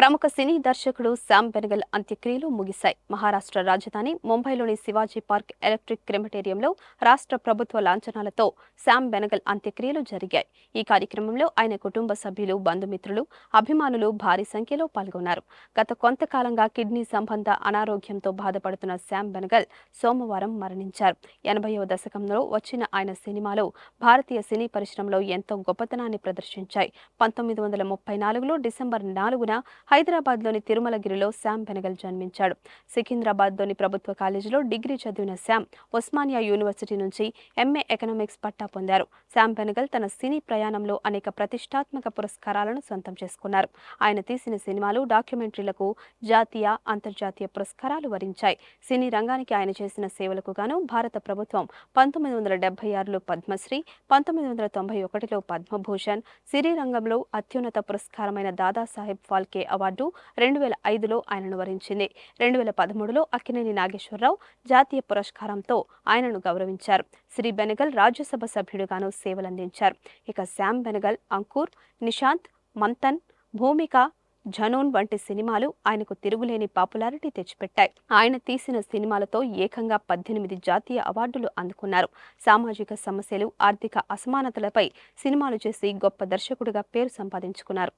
ప్రముఖ సినీ దర్శకుడు శామ్ బెనగల్ అంత్యక్రియలు ముగిశాయి. మహారాష్ట్ర రాజధాని ముంబైలోని శివాజీ పార్క్ ఎలక్ట్రిక్ క్రిమటేరియంలో రాష్ట్ర ప్రభుత్వ లాంఛనాలతో శామ్ బెనగల్ అంత్యక్రియలు జరిగాయి. ఈ కార్యక్రమంలో ఆయన కుటుంబ సభ్యులు, బంధుమిత్రులు, అభిమానులు భారీ సంఖ్యలో పాల్గొన్నారు. గత కొంతకాలంగా కిడ్నీ సంబంధ అనారోగ్యంతో బాధపడుతున్న శామ్ బెనగల్ సోమవారం మరణించారు. 80వ దశకంలో వచ్చిన ఆయన సినిమాలు భారతీయ సినీ పరిశ్రమలో ఎంతో గొప్పతనాన్ని ప్రదర్శించాయి. 1934లో డిసెంబర్ 4న హైదరాబాద్లోని తిరుమలగిరిలో శామ్ బెనగల్ జన్మించాడు. సికింద్రాబాద్లోని ప్రభుత్వ కాలేజీలో డిగ్రీ చదివిన శామ్ ఉస్మానియా యూనివర్సిటీ నుంచి ఎంఏ ఎకనామిక్స్ పట్టా పొందారు. శామ్ బెనగల్ తన సినీ ప్రయాణంలో అనేక ప్రతిష్టాత్మక పురస్కారాలను సొంతం చేసుకున్నారు. ఆయన తీసిన సినిమాలు, డాక్యుమెంటరీలకు జాతీయ, అంతర్జాతీయ పురస్కారాలు వరించాయి. సినీ రంగానికి ఆయన చేసిన సేవలకు గాను భారత ప్రభుత్వం 1976లో పద్మశ్రీ, 1991లో పద్మభూషణ్, సినీ రంగంలో అత్యున్నత పురస్కారమైన దాదాసాహెబ్ ఫాల్కే అవార్డు 2005లో ఆయనను వరించింది. 2013లో అక్కినేని నాగేశ్వరరావు జాతీయ పురస్కారంతో ఆయనను గౌరవించారు. శ్రీ బెనగల్ రాజ్యసభ సభ్యుడిగాను సేవలందించారు. ఇక శామ్ బెనగల్ అంకుర్, నిశాంత్, మంథన్, భూమిక, జనూన్ వంటి సినిమాలు ఆయనకు తిరుగులేని పాపులారిటీ తెచ్చిపెట్టాయి. ఆయన తీసిన సినిమాలతో ఏకంగా 18 జాతీయ అవార్డులు అందుకున్నారు. సామాజిక సమస్యలు, ఆర్థిక అసమానతలపై సినిమాలు చేసి గొప్ప దర్శకుడిగా పేరు సంపాదించుకున్నారు.